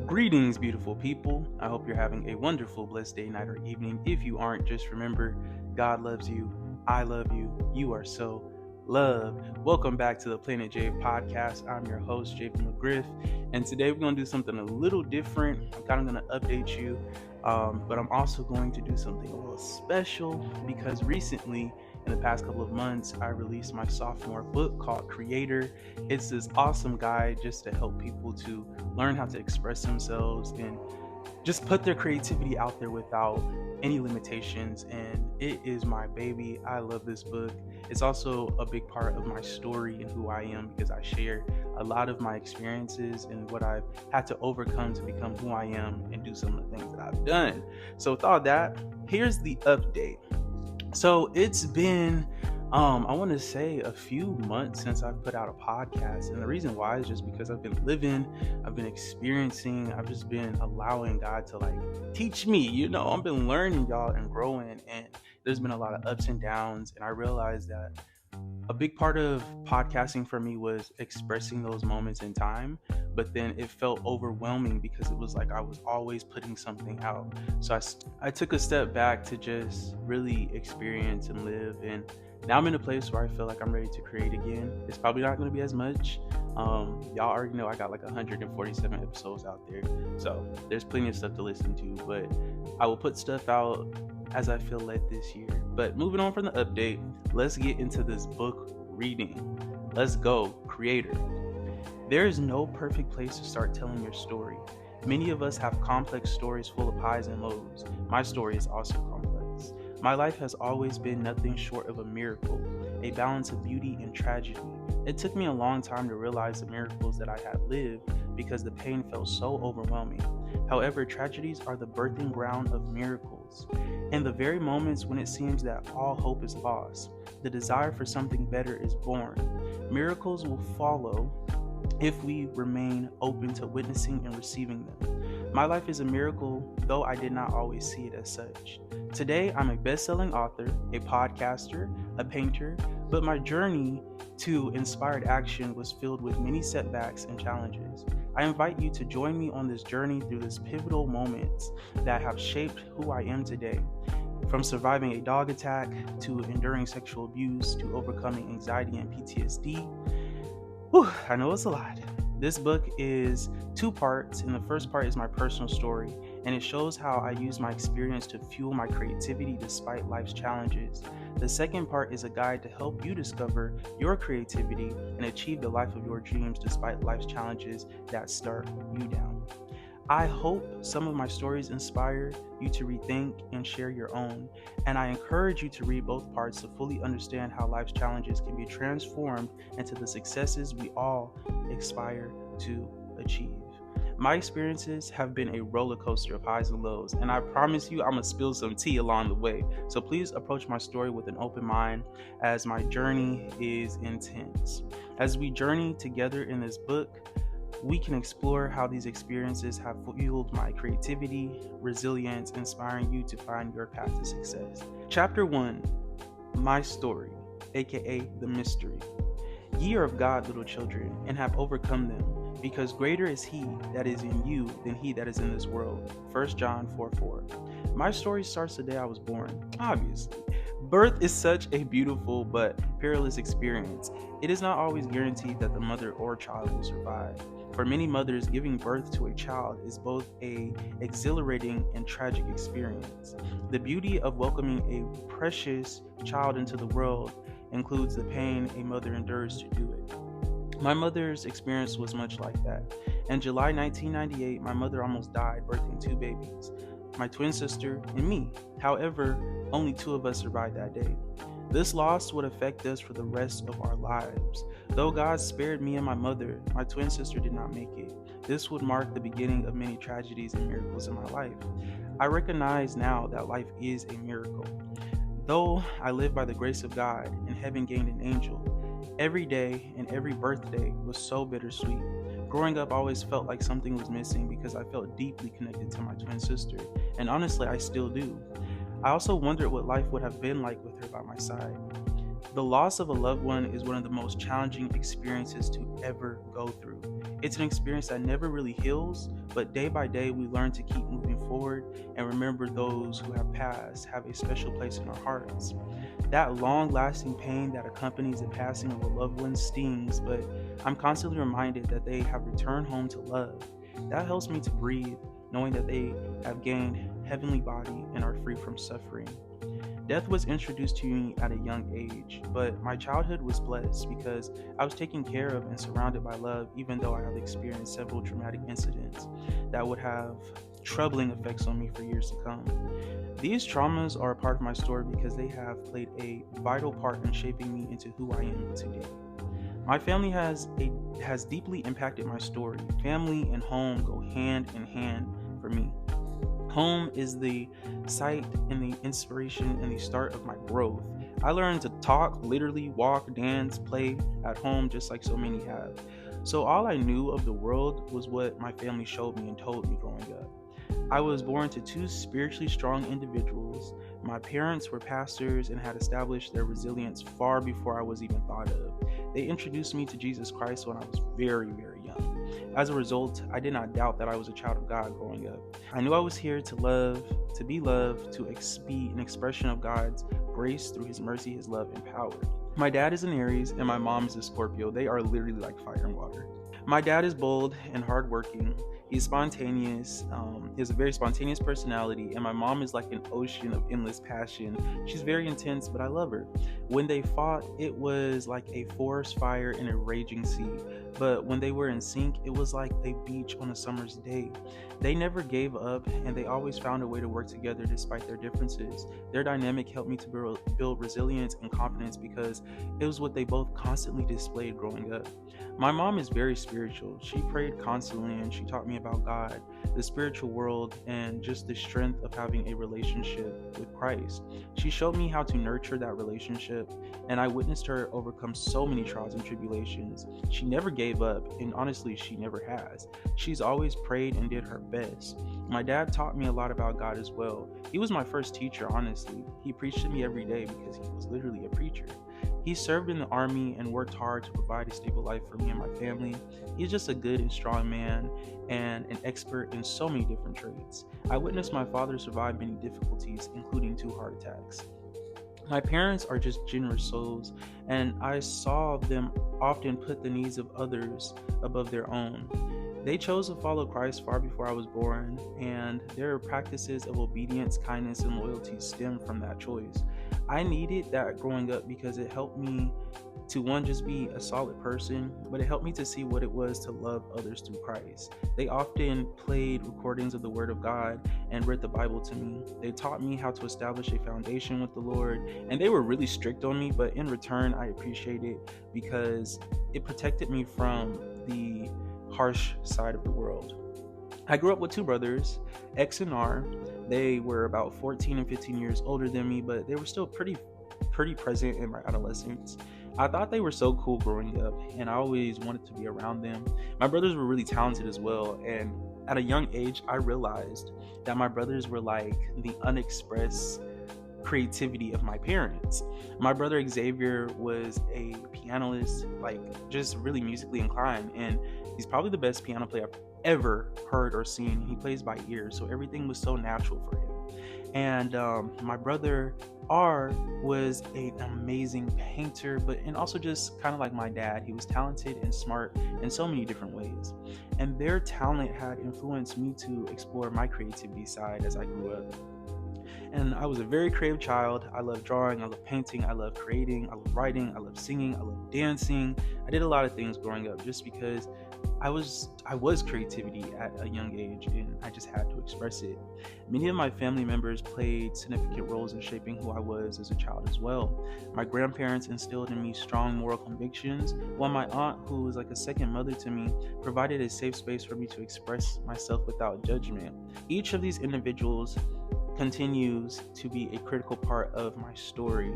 Greetings, beautiful people. I hope you're having a wonderful, blessed day, night, or evening. If you aren't, just remember God loves you. I love you. You are so loved. Welcome back to the Planet Jave podcast. I'm your host, Jave McGriff, and today we're going to do something a little different. I'm kind of going to update you, but I'm also going to do something a little special because recently, in the past couple of months, I released my sophomore book called Creator. It's this awesome guide just to help people to learn how to express themselves and just put their creativity out there without any limitations. And it is my baby. I love this book. It's also a big part of my story and who I am because I share a lot of my experiences and what I've had to overcome to become who I am and do some of the things that I've done. So with all that, here's the update. So it's been, I want to say a few months since I've put out a podcast. And the reason why is just because I've been living, I've been experiencing, I've just been allowing God to teach me, I've been learning, y'all, and growing. And there's been a lot of ups and downs. And I realized that a big part of podcasting for me was expressing those moments in time, but then it felt overwhelming because it was like I was always putting something out. So I took a step back to just really experience and live, and now I'm in a place where I feel like I'm ready to create again. It's probably not going to be as much. Y'all already know I got 147 episodes out there, so there's plenty of stuff to listen to, but I will put stuff out as I feel led this year. But moving on from the update, let's get into this book reading. Let's go, Creator. There is no perfect place to start telling your story. Many of us have complex stories full of highs and lows. My story is also complex. My life has always been nothing short of a miracle, a balance of beauty and tragedy. It took me a long time to realize the miracles that I had lived because the pain felt so overwhelming. However, tragedies are the birthing ground of miracles. In the very moments when it seems that all hope is lost, the desire for something better is born. Miracles will follow if we remain open to witnessing and receiving them. My life is a miracle, though I did not always see it as such. Today, I'm a best-selling author, a podcaster, a painter, but my journey to inspired action was filled with many setbacks and challenges. I invite you to join me on this journey through these pivotal moments that have shaped who I am today. From surviving a dog attack, to enduring sexual abuse, to overcoming anxiety and PTSD. I know it's a lot. This book is 2 parts, and the first part is my personal story, and it shows how I use my experience to fuel my creativity despite life's challenges. The second part is a guide to help you discover your creativity and achieve the life of your dreams despite life's challenges that start you down. I hope some of my stories inspire you to rethink and share your own, and I encourage you to read both parts to fully understand how life's challenges can be transformed into the successes we all aspire to achieve. My experiences have been a roller coaster of highs and lows, and I promise you I'm going to spill some tea along the way. So please approach my story with an open mind as my journey is intense. As we journey together in this book, we can explore how these experiences have fueled my creativity, resilience, inspiring you to find your path to success. Chapter 1, My Story, aka The Mystery. Ye are of God, little children, and have overcome them, because greater is he that is in you than he that is in this world. 1 John 4:4. My story starts the day I was born, obviously. Birth is such a beautiful but perilous experience. It is not always guaranteed that the mother or child will survive. For many mothers, giving birth to a child is both an exhilarating and tragic experience. The beauty of welcoming a precious child into the world includes the pain a mother endures to do it. My mother's experience was much like that. In July 1998, my mother almost died birthing 2 babies, my twin sister and me. However, only 2 of us survived that day. This loss would affect us for the rest of our lives. Though God spared me and my mother, my twin sister did not make it. This would mark the beginning of many tragedies and miracles in my life. I recognize now that life is a miracle. Though I live by the grace of God and heaven gained an angel, every day and every birthday was so bittersweet. Growing up, I always felt like something was missing because I felt deeply connected to my twin sister, and honestly, I still do. I also wondered what life would have been like with her by my side. The loss of a loved one is one of the most challenging experiences to ever go through. It's an experience that never really heals, but day by day we learn to keep moving forward and remember those who have passed have a special place in our hearts. That long lasting pain that accompanies the passing of a loved one stings, but I'm constantly reminded that they have returned home to love. That helps me to breathe, knowing that they have gained heavenly body and are free from suffering. Death was introduced to me at a young age, but my childhood was blessed because I was taken care of and surrounded by love, even though I have experienced several traumatic incidents that would have troubling effects on me for years to come. These traumas are a part of my story because they have played a vital part in shaping me into who I am today. My family has deeply impacted my story. Family and home go hand in hand for me. Home is the site and the inspiration and the start of my growth. I learned to talk, literally walk, dance, play at home just like so many have. So all I knew of the world was what my family showed me and told me growing up. I was born to two spiritually strong individuals. My parents were pastors and had established their resilience far before I was even thought of. They introduced me to Jesus Christ when I was very, very young. As a result, I did not doubt that I was a child of God growing up. I knew I was here to love, to be loved, to be an expression of God's grace through His mercy, His love, and power. My dad is an Aries and my mom is a Scorpio. They are literally like fire and water. My dad is bold and hardworking. He's spontaneous. He has a very spontaneous personality, and my mom is like an ocean of endless passion. She's very intense, but I love her. When they fought, it was like a forest fire in a raging sea. But when they were in sync, it was like a beach on a summer's day. They never gave up, and they always found a way to work together despite their differences. Their dynamic helped me to build resilience and confidence because it was what they both constantly displayed growing up. My mom is very spiritual. She prayed constantly and she taught me about God, the spiritual world, and just the strength of having a relationship with Christ. She showed me how to nurture that relationship, and I witnessed her overcome so many trials and tribulations. She never gave up, and honestly, she never has. She's always prayed and did her best. My dad taught me a lot about God as well. He was my first teacher, honestly. He preached to me every day because he was literally a preacher. He served in the army and worked hard to provide a stable life for me and my family. He's just a good and strong man and an expert in so many different traits. I witnessed my father survive many difficulties, including 2 heart attacks. My parents are just generous souls, and I saw them often put the needs of others above their own. They chose to follow Christ far before I was born, and their practices of obedience, kindness, and loyalty stem from that choice. I needed that growing up because it helped me to, one, just be a solid person, but it helped me to see what it was to love others through Christ. They often played recordings of the Word of God and read the Bible to me. They taught me how to establish a foundation with the Lord, and they were really strict on me, but in return, I appreciate it because it protected me from the harsh side of the world. I grew up with 2 brothers, X and R. They were about 14 and 15 years older than me, but they were still pretty present in my adolescence. I thought they were so cool growing up, and I always wanted to be around them. My brothers were really talented as well, and at a young age, I realized that my brothers were like the unexpressed creativity of my parents. My brother Xavier was a pianist, like just really musically inclined, and he's probably the best piano player I've ever heard or seen. He plays by ear, so everything was so natural for him. And my brother R was an amazing painter, and also just kind of like my dad. He was talented and smart in so many different ways, and their talent had influenced me to explore my creativity side as I grew up. And I was a very creative child. I love drawing, I love painting, I love creating, I love writing, I love singing, I love dancing. I did a lot of things growing up just because I was creativity at a young age, and I just had to express it. Many of my family members played significant roles in shaping who I was as a child as well. My grandparents instilled in me strong moral convictions, while my aunt, who was like a second mother to me, provided a safe space for me to express myself without judgment. Each of these individuals continues to be a critical part of my story.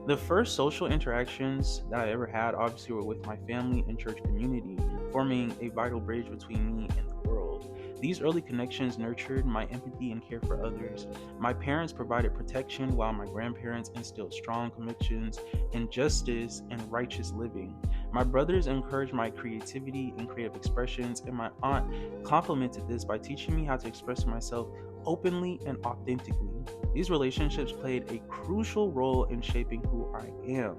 The first social interactions that I ever had obviously were with my family and church community, forming a vital bridge between me and the world. These early connections nurtured my empathy and care for others. My parents provided protection, while my grandparents instilled strong convictions in justice and righteous living. My brothers encouraged my creativity and creative expressions, and my aunt complemented this by teaching me how to express myself openly and authentically. These relationships played a crucial role in shaping who I am.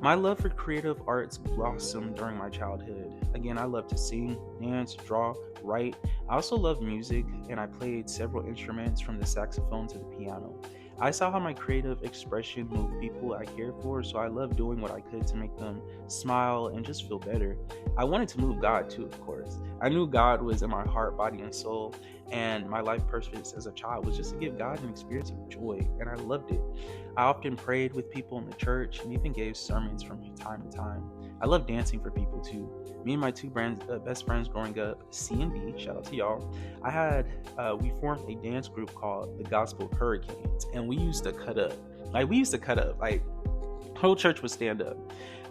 My love for creative arts blossomed during my childhood. Again, I love to sing, dance, draw, write. I also love music, and I played several instruments from the saxophone to the piano. I saw how my creative expression moved people I cared for, so I loved doing what I could to make them smile and just feel better. I wanted to move God too, of course. I knew God was in my heart, body, and soul, and my life purpose as a child was just to give God an experience of joy, and I loved it. I often prayed with people in the church and even gave sermons from time to time. I love dancing for people too. Me and my two best friends growing up, C and D, shout out to y'all. We formed a dance group called the Gospel Hurricanes, and we used to cut up. Like whole church would stand up.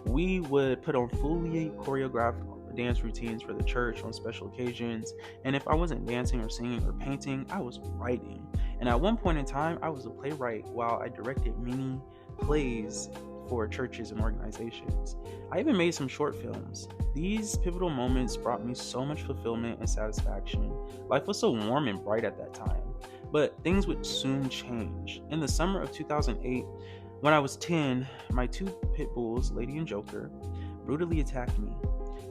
We would put on fully choreographed dance routines for the church on special occasions, and if I wasn't dancing or singing or painting, I was writing. And at one point in time, I was a playwright while I directed many plays for churches and organizations. I even made some short films. These pivotal moments brought me so much fulfillment and satisfaction. Life was so warm and bright at that time, but things would soon change. In the summer of 2008, when I was 10, my two pit bulls, Lady and Joker, brutally attacked me.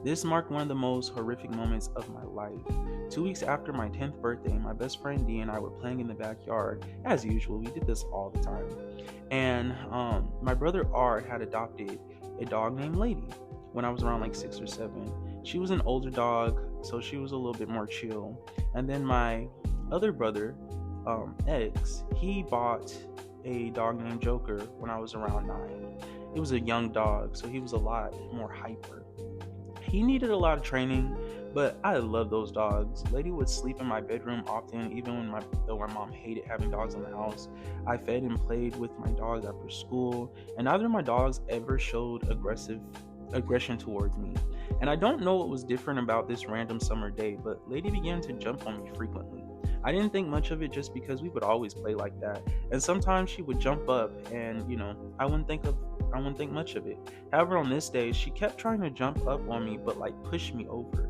This marked one of the most horrific moments of my life. 2 weeks after my 10th birthday, my best friend Dee and I were playing in the backyard. As usual, we did this all the time. And my brother Art had adopted a dog named Lady when I was around like 6 or 7. She was an older dog, so she was a little bit more chill. And then my other brother, X, he bought a dog named Joker when I was around 9. It was a young dog, so he was a lot more hyper. He needed a lot of training, but I love those dogs. Lady would sleep in my bedroom often, even though my mom hated having dogs in the house. I fed and played with my dogs after school, and neither of my dogs ever showed aggression towards me. And I don't know what was different about this random summer day, but Lady began to jump on me frequently. I didn't think much of it just because we would always play like that. And sometimes she would jump up and, I wouldn't think much of it. However, on this day, she kept trying to jump up on me, but push me over.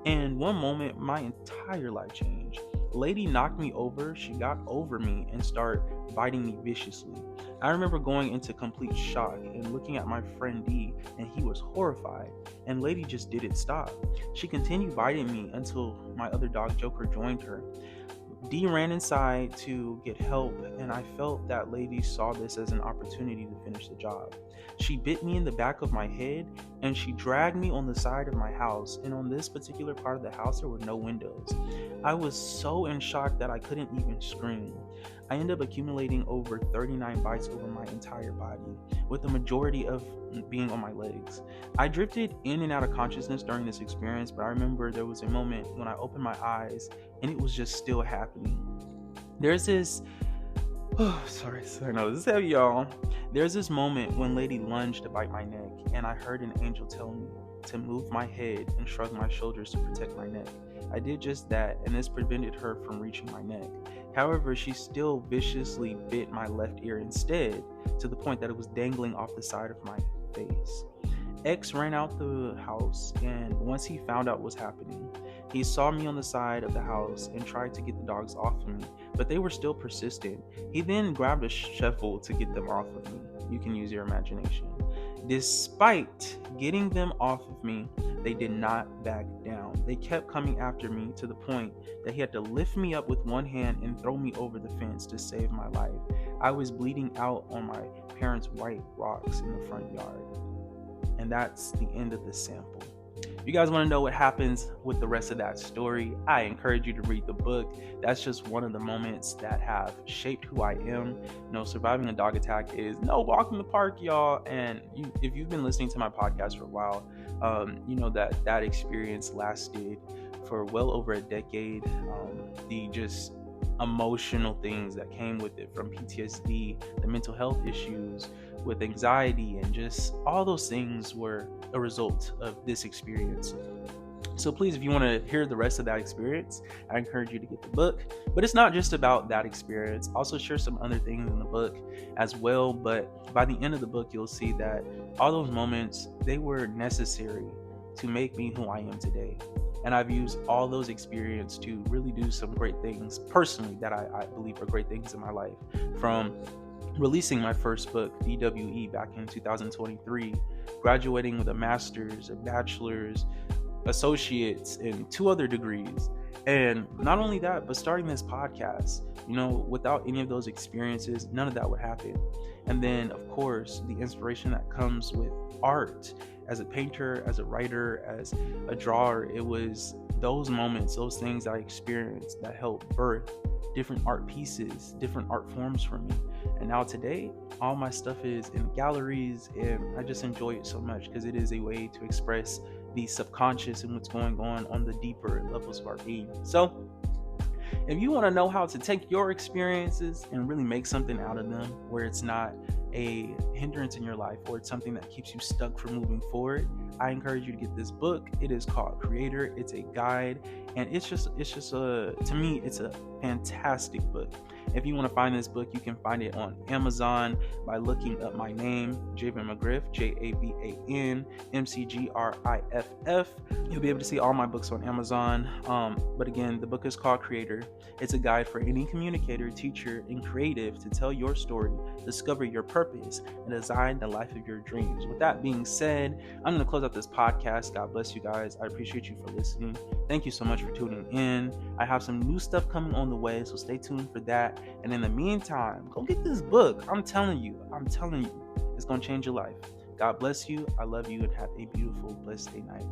And one moment, my entire life changed. Lady knocked me over, she got over me and started biting me viciously. I remember going into complete shock and looking at my friend D, and he was horrified, and Lady just didn't stop. She continued biting me until my other dog Joker joined her. D ran inside to get help, and I felt that Lady saw this as an opportunity to finish the job. She bit me in the back of my head, and she dragged me on the side of my house, and on this particular part of the house there were no windows. I was so in shock that I couldn't even scream. I ended up accumulating over 39 bites over my entire body, with the majority of being on my legs. I drifted in and out of consciousness during this experience, but I remember there was a moment when I opened my eyes and it was just still happening. There's this I know this is heavy, y'all. There's this moment when Lady lunged to bite my neck, and I heard an angel tell me to move my head and shrug my shoulders to protect my neck. I did just that, and this prevented her from reaching my neck. However, she still viciously bit my left ear instead, to the point that it was dangling off the side of my face. X ran out the house, and once he found out what was happening, he saw me on the side of the house and tried to get the dogs off of me, but they were still persistent. He then grabbed a shovel to get them off of me. You can use your imagination. Despite getting them off of me, they did not back down. They kept coming after me to the point that he had to lift me up with one hand and throw me over the fence to save my life. I was bleeding out on my parents' white rocks in the front yard. And that's the end of the sample. If you guys want to know what happens with the rest of that story, I encourage you to read the book. That's just one of the moments that have shaped who I am. Surviving a dog attack is no walk in the park, y'all. And if you've been listening to my podcast for a while, you know that experience lasted for well over a decade. The just emotional things that came with it, from PTSD, the mental health issues with anxiety, and just all those things were a result of this experience. So please, if you want to hear the rest of that experience, I encourage you to get the book. But it's not just about that experience. I'll also share some other things in the book as well. But by the end of the book, you'll see that all those moments, they were necessary to make me who I am today. And I've used all those experiences to really do some great things personally that I believe are great things in my life. From releasing my first book, DWE, back in 2023, graduating with a master's, a bachelor's, associates, and 2 other degrees. And not only that, but starting this podcast, without any of those experiences, none of that would happen. And then, of course, the inspiration that comes with art. As a painter, as a writer, as a drawer, it was those moments, those things I experienced that helped birth different art pieces, different art forms for me. And now today, all my stuff is in galleries, and I just enjoy it so much because it is a way to express the subconscious and what's going on the deeper levels of our being. So if you want to know how to take your experiences and really make something out of them where it's not a hindrance in your life or it's something that keeps you stuck from moving forward, I encourage you to get this book. It is called Creator. It's a guide, and it's just to me, it's a fantastic book. If you want to find this book, you can find it on Amazon by looking up my name, Javan McGriff, JAVAN MCGRIFF. You'll be able to see all my books on Amazon. But again, the book is called Creator. It's a guide for any communicator, teacher, and creative to tell your story, discover your purpose, and design the life of your dreams. With that being said, I'm going to close out this podcast. God bless you guys. I appreciate you for listening. Thank you so much for tuning in. I have some new stuff coming on the way, so stay tuned for that. And in the meantime, go get this book. I'm telling you, it's going to change your life. God bless you. I love you, and have a beautiful, blessed day, night.